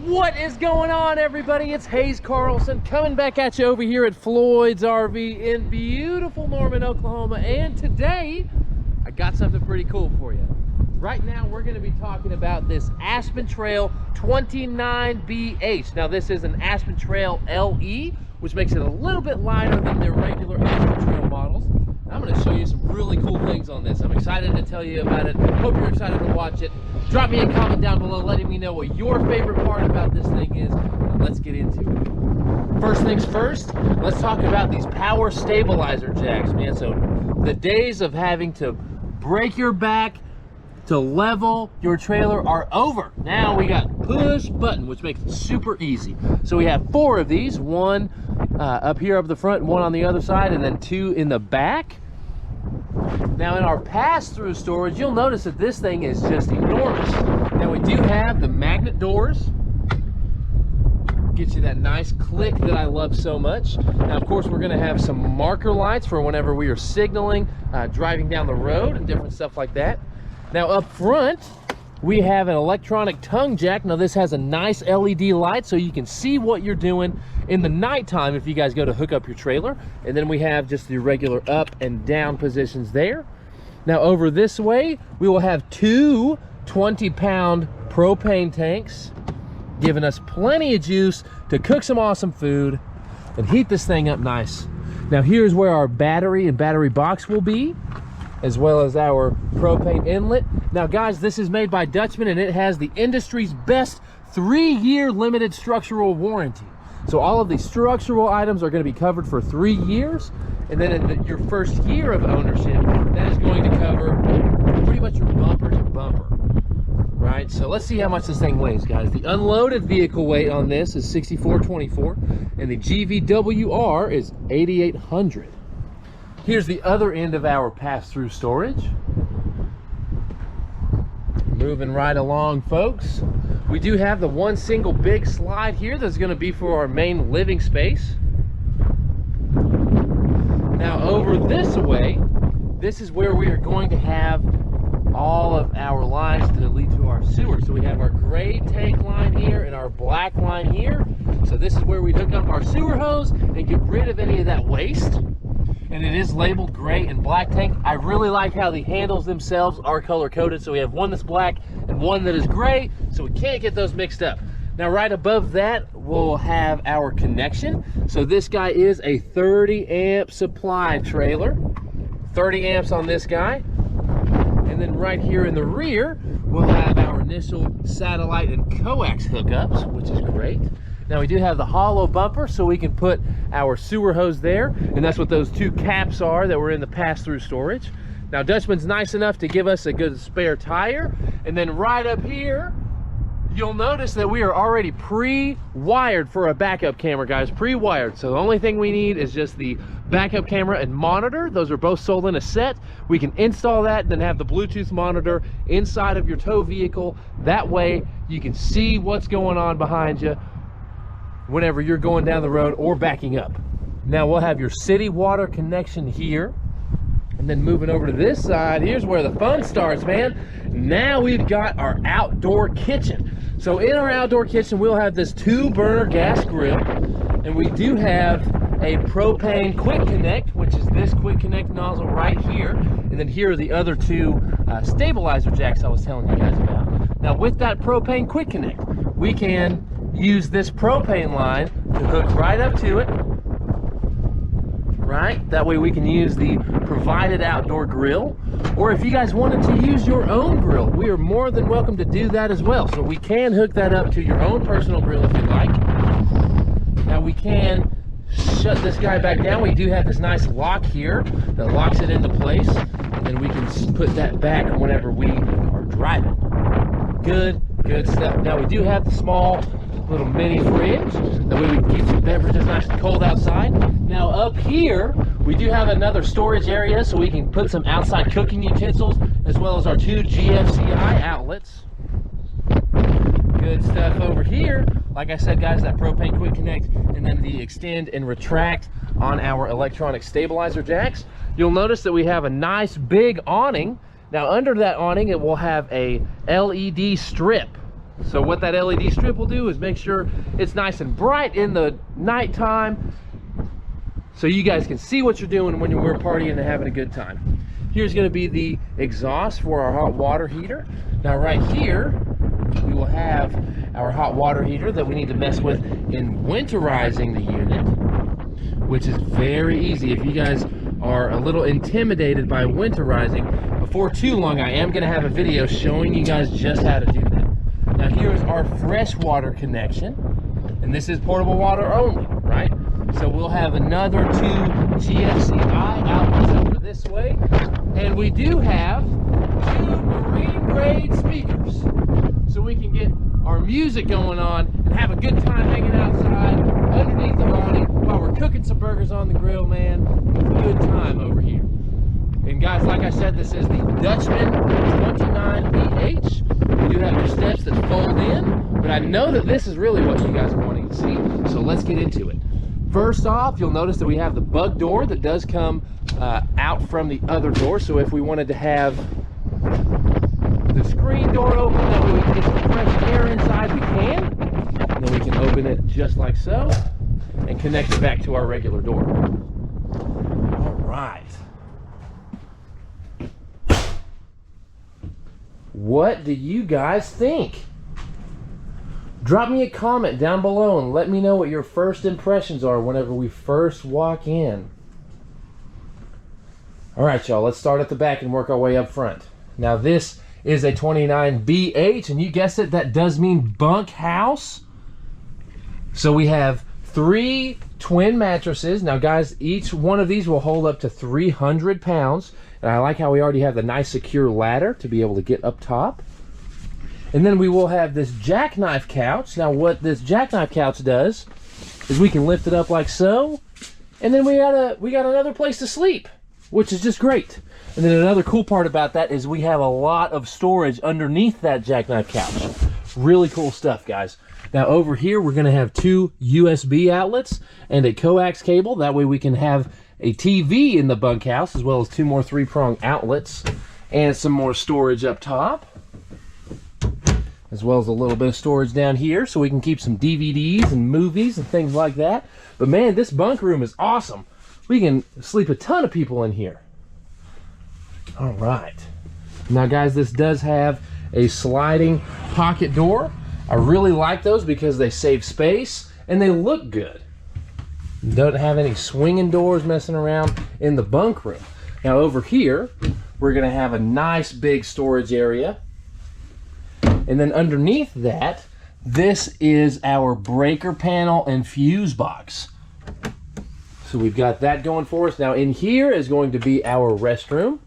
What is going on, everybody? It's Haze Carlson coming back at you over here at Floyd's RV in beautiful Norman, Oklahoma. And today, I got something pretty cool for you. Right now, we're going to be talking about this Aspen Trail 29BH. Now, this is an Aspen Trail LE, which makes it a little bit lighter than their regular Aspen Trail models. I'm going to show you some really cool things on this. I'm excited to tell you about it. Hope you're excited to watch it. Drop me a comment down below letting me know what your favorite part about this thing is. And let's get into it. First things first, let's talk about these power stabilizer jacks, man. So the days of having to break your back to level your trailer are over. Now we got push button, which makes it super easy. So we have 4 of these, one up here up the front and one on the other side, and then 2 in the back. Now in our pass-through storage, you'll notice that this thing is just enormous. Now we do have the magnet doors. Gets you that nice click that I love so much. Now of course we're going to have some marker lights for whenever we are signaling, driving down the road and different stuff like that. Now up front, we have an electronic tongue jack. Now this has a nice LED light so you can see what you're doing in the nighttime if you guys go to hook up your trailer. And then we have just the regular up and down positions there. Now over this way, we will have 2 20-pound propane tanks, giving us plenty of juice to cook some awesome food and heat this thing up nice. Now here's where our battery and battery box will be, as well as our propane inlet. Now guys, this is made by Dutchmen and it has the industry's best 3-year limited structural warranty. So all of these structural items are going to be covered for 3 years, and then in your first year of ownership, that is going to cover pretty much your bumper to bumper. Right, so let's see how much this thing weighs, guys. The unloaded vehicle weight on this is 6424, and the GVWR is 8800. Here's the other end of our pass-through storage. Moving right along, folks. We do have the one single big slide here that's going to be for our main living space. Now over this way, this is where we are going to have all of our lines to lead to our sewer. So we have our gray tank line here and our black line here. So this is where we hook up our sewer hose and get rid of any of that waste. And it is labeled gray and black tank. I really like how the handles themselves are color coded. So we have one that's black and one that is gray, so we can't get those mixed up. Now right above that, we'll have our connection. So this guy is a 30 amp supply trailer. 30 amps on this guy. And then right here in the rear, we'll have our initial satellite and coax hookups, which is great. Now we do have the hollow bumper, so we can put our sewer hose there, and that's what those 2 caps are that were in the pass-through storage. Now Dutchman's nice enough to give us a good spare tire, and then right up here, you'll notice that we are already pre-wired for a backup camera, guys, pre-wired. So the only thing we need is just the backup camera and monitor. Those are both sold in a set. We can install that and then have the Bluetooth monitor inside of your tow vehicle. That way you can see what's going on behind you whenever you're going down the road or backing up. Now we'll have your city water connection here, and then moving over to this side, here's where the fun starts, man. Now we've got our outdoor kitchen. So in our outdoor kitchen, we'll have this 2-burner gas grill, and we do have a propane quick connect, which is this quick connect nozzle right here, and then here are the other 2 stabilizer jacks I was telling you guys about. Now with that propane quick connect, we can use this propane line to hook right up to it, right? That way we can use the provided outdoor grill, or if you guys wanted to use your own grill, we are more than welcome to do that as well. So we can hook that up to your own personal grill if you like. Now we can shut this guy back down. We do have this nice lock here that locks it into place, and then we can put that back whenever we are driving. Good stuff. Now we do have the small little mini fridge, that way we can keep some beverages nice and cold outside. Now up here, we do have another storage area so we can put some outside cooking utensils, as well as our 2 GFCI outlets. Good stuff over here. Like I said, guys, that propane quick connect, and then the extend and retract on our electronic stabilizer jacks. You'll notice that we have a nice big awning. Now under that awning, it will have a LED strip So what that LED strip will do is make sure it's nice and bright in the nighttime, so you guys can see what you're doing when we're partying and having a good time. Here's going to be the exhaust for our hot water heater. Now right here, we will have our hot water heater that we need to mess with in winterizing the unit, which is very easy. If you guys are a little intimidated by winterizing, before too long I am going to have a video showing you guys just how to do that. Now here's our fresh water connection, and this is portable water only, right? So we'll have another 2 GFCI outlets over this way, and we do have 2 marine grade speakers, so we can get our music going on and have a good time hanging outside underneath the awning while we're cooking some burgers on the grill, man. Good time over here. And guys, like I said, this is the Dutchman 29BH. We do have the steps that fold in, but I know that this is really what you guys are wanting to see, so let's get into it. First off, you'll notice that we have the bug door that does come out from the other door, so if we wanted to have the screen door open, that way we can get some fresh air inside, we can. And then we can open it just like so and connect it back to our regular door. All right. What do you guys think? Drop me a comment down below and let me know what your first impressions are whenever we first walk in. All right, y'all, let's start at the back and work our way up front. Now this is a 29BH, and you guessed it, that does mean bunkhouse. So we have 3 twin mattresses. Now guys, each one of these will hold up to 300 pounds. And I like how we already have the nice secure ladder to be able to get up top. And then we will have this Jackknife Couch. Now what this Jackknife Couch does is we can lift it up like so, and then we got another place to sleep, which is just great. And then another cool part about that is we have a lot of storage underneath that Jackknife Couch. Really cool stuff, guys. Now over here we're going to have 2 USB outlets and a coax cable. That way we can have a TV in the bunkhouse, as well as 2 more 3-prong outlets and some more storage up top, as well as a little bit of storage down here so we can keep some DVDs and movies and things like that. But man, this bunk room is awesome. We can sleep a ton of people in here. All right. Now guys, this does have a sliding pocket door. I really like those because they save space and they look good. Don't have any swinging doors messing around in the bunk room. Now over here, we're going to have a nice big storage area. And then underneath that, this is our breaker panel and fuse box. So we've got that going for us. Now in here is going to be our restroom.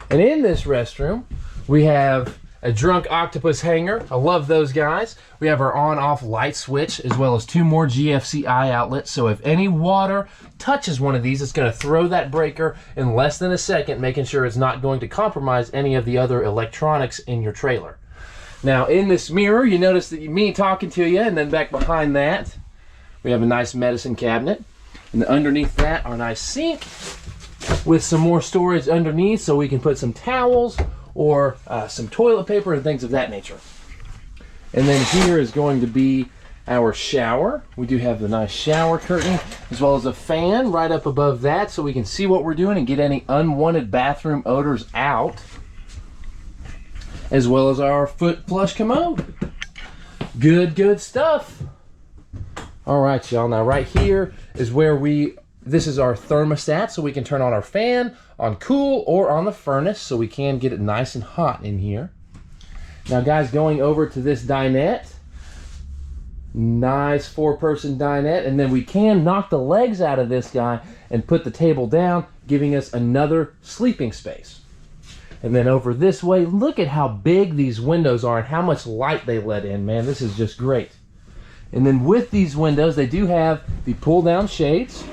And in this restroom, we have a drunk octopus hanger. I love those guys. We have our on-off light switch, as well as 2 more GFCI outlets. So if any water touches one of these, it's going to throw that breaker in less than a second, making sure it's not going to compromise any of the other electronics in your trailer. Now in this mirror, you notice that me talking to you, and then back behind that, we have a nice medicine cabinet. And underneath that, our nice sink with some more storage underneath so we can put some towels or some toilet paper and things of that nature. And then here is going to be our shower. We do have the nice shower curtain, as well as a fan right up above that so we can see what we're doing and get any unwanted bathroom odors out, as well as our foot flush commode. Good stuff. All right, y'all. Now right here is where this is our thermostat, so we can turn on our fan, on cool, or on the furnace, so we can get it nice and hot in here. Now guys, going over to this dinette, nice 4-person dinette, and then we can knock the legs out of this guy and put the table down, giving us another sleeping space. And then over this way, look at how big these windows are and how much light they let in, man. This is just great. And then with these windows, they do have the pull-down shades.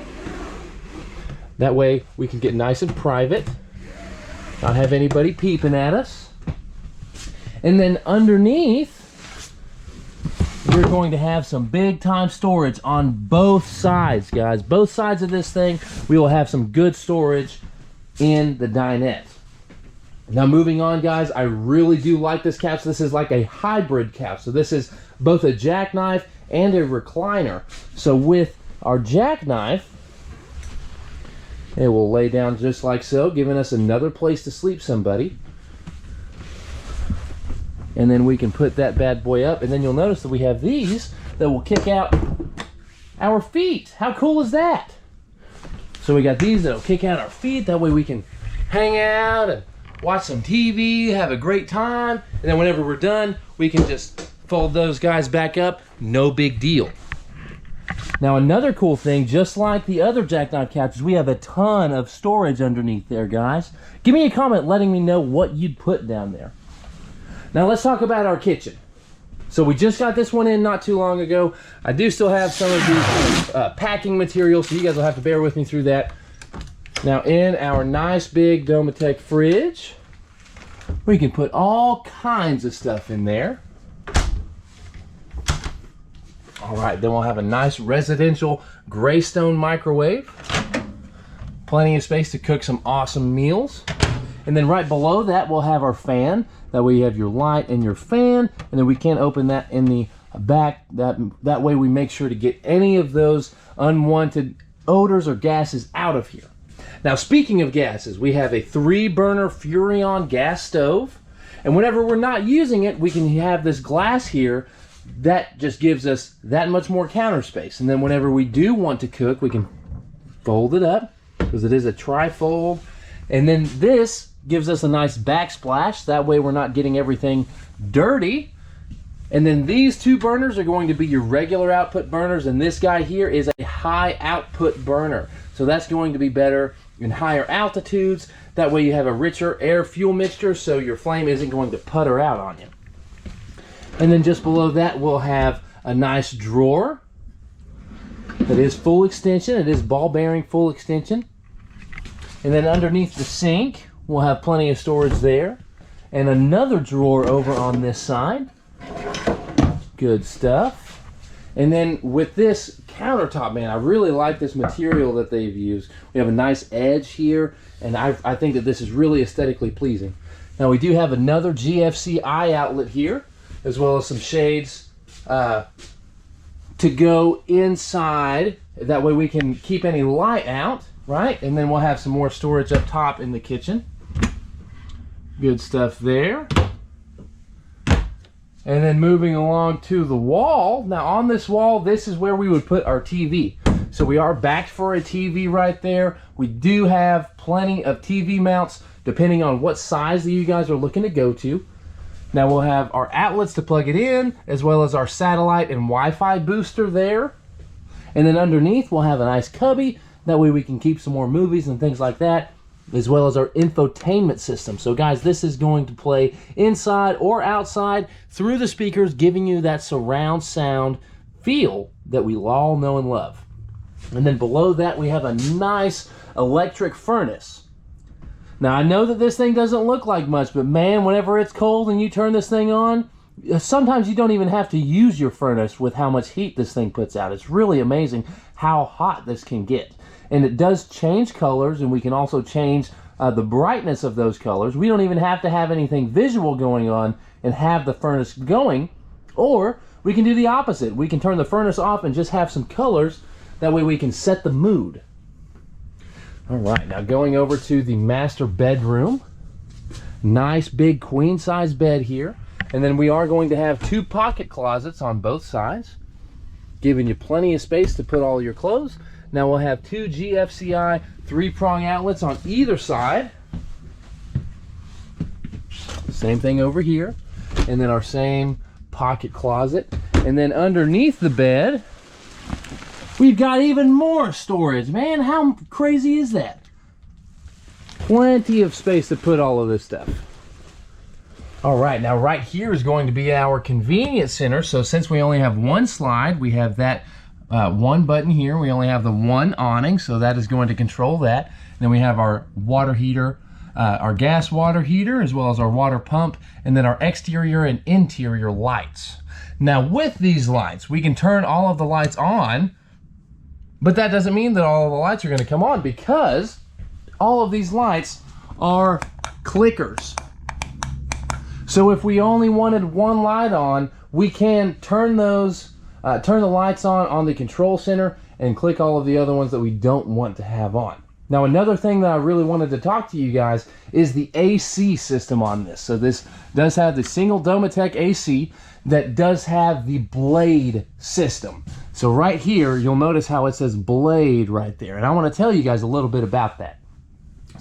That way we can get nice and private, not have anybody peeping at us. And then underneath, we're going to have some big time storage on both sides, guys. Both sides of this thing, we will have some good storage in the dinette. Now moving on, guys, I really do like this couch. This is like a hybrid couch. So this is both a jackknife and a recliner. So with our jackknife, it will lay down just like so, giving us another place to sleep somebody. And then we can put that bad boy up, and then you'll notice that we have these that will kick out our feet. How cool is that? So we got these that'll kick out our feet. That way we can hang out and watch some TV, have a great time, and then whenever we're done, we can just fold those guys back up. No big deal. Now another cool thing, just like the other jackknife couches, we have a ton of storage underneath there, guys. Give me a comment letting me know what you'd put down there. Now let's talk about our kitchen. So we just got this one in not too long ago. I do still have some of these packing materials, so you guys will have to bear with me through that. Now in our nice big Domatec fridge, we can put all kinds of stuff in there. All right, then we'll have a nice residential Greystone microwave. Plenty of space to cook some awesome meals. And then right below that, we'll have our fan. That way you have your light and your fan, and then we can open that in the back. That way we make sure to get any of those unwanted odors or gases out of here. Now, speaking of gases, we have a 3-burner Furrion gas stove, and whenever we're not using it, we can have this glass here that just gives us that much more counter space. And then whenever we do want to cook, we can fold it up because it is a tri-fold. And then this gives us a nice backsplash. That way we're not getting everything dirty. And then these 2 burners are going to be your regular output burners, and this guy here is a high output burner. So that's going to be better in higher altitudes. That way you have a richer air fuel mixture, so your flame isn't going to putter out on you. And then just below that, we'll have a nice drawer that is full extension. It is ball bearing full extension. And then underneath the sink, we'll have plenty of storage there. And another drawer over on this side. Good stuff. And then with this countertop, man, I really like this material that they've used. We have a nice edge here, and I think that this is really aesthetically pleasing. Now we do have another GFC eye outlet here, as well as some shades to go inside. That way we can keep any light out, right? And then we'll have some more storage up top in the kitchen. Good stuff there. And then moving along to the wall. Now on this wall, this is where we would put our TV. So we are backed for a TV right there. We do have plenty of TV mounts depending on what size that you guys are looking to go to. Now we'll have our outlets to plug it in, as well as our satellite and Wi-Fi booster there. And then underneath we'll have a nice cubby. That way we can keep some more movies and things like that, as well as our infotainment system. So guys, this is going to play inside or outside through the speakers, giving you that surround sound feel that we all know and love. And then below that, we have a nice electric furnace. Now, I know that this thing doesn't look like much, but man, whenever it's cold and you turn this thing on, sometimes you don't even have to use your furnace with how much heat this thing puts out. It's really amazing how hot this can get. And it does change colors, and we can also change the brightness of those colors. We don't even have to have anything visual going on and have the furnace going, or we can do the opposite. We can turn the furnace off and just have some colors. That way we can set the mood. All right, now going over to the master bedroom. Nice big queen size bed here. And then we are going to have 2 pocket closets on both sides, giving you plenty of space to put all your clothes. Now we'll have 2 GFCI 3-prong outlets on either side. Same thing over here. And then our same pocket closet. And then underneath the bed, we've got even more storage. Man, how crazy is that? Plenty of space to put all of this stuff. All right, now right here is going to be our convenience center. So since we only have 1 slide, we have that 1 button here. We only have the 1 awning, so that is going to control that. And then we have our water heater, our gas water heater, as well as our water pump, and then our exterior and interior lights. Now with these lights, we can turn all of the lights on, but that doesn't mean that all of the lights are going to come on, because all of these lights are clickers. So if we only wanted one light on, we can turn those, turn the lights on the control center and click all of the other ones that we don't want to have on. Now, another thing that I really wanted to talk to you guys is the AC system on this. So this does have the single Domatec AC that does have the blade system. So right here, you'll notice how it says blade right there. And I want to tell you guys a little bit about that.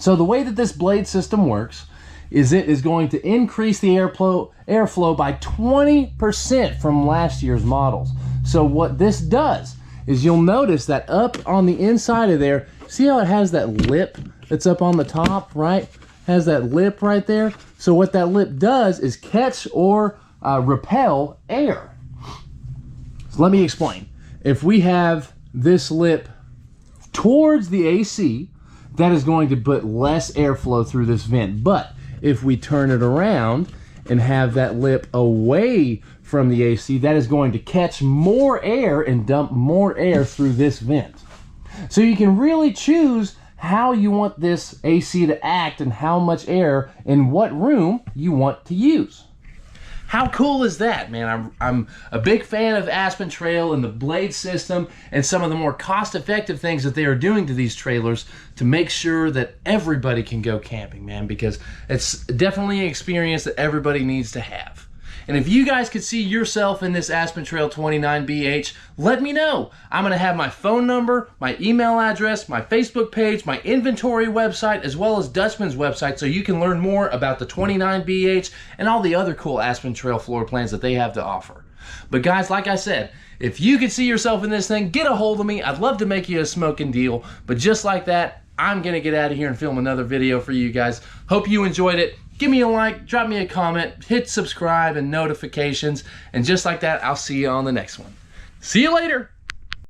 So the way that this blade system works is it is going to increase the airflow by 20% from last year's models. So what this does is you'll notice that up on the inside of there, see how it has that lip that's up on the top, right? Has that lip right there. So what that lip does is catch or repel air. So let me explain. If we have this lip towards the AC, that is going to put less airflow through this vent. But if we turn it around and have that lip away from the AC, that is going to catch more air and dump more air through this vent. So you can really choose how you want this AC to act and how much air in what room you want to use. How cool is that, man? I'm a big fan of Aspen Trail and the blade system and some of the more cost-effective things that they are doing to these trailers to make sure that everybody can go camping, man, because it's definitely an experience that everybody needs to have. And if you guys could see yourself in this Aspen Trail 29BH, let me know. I'm going to have my phone number, my email address, my Facebook page, my inventory website, as well as Dutchman's website, so you can learn more about the 29BH and all the other cool Aspen Trail floor plans that they have to offer. But guys, like I said, if you could see yourself in this thing, get a hold of me. I'd love to make you a smoking deal. But just like that, I'm going to get out of here and film another video for you guys. Hope you enjoyed it. Give me a like, drop me a comment, hit subscribe and notifications. And just like that, I'll see you on the next one. See you later.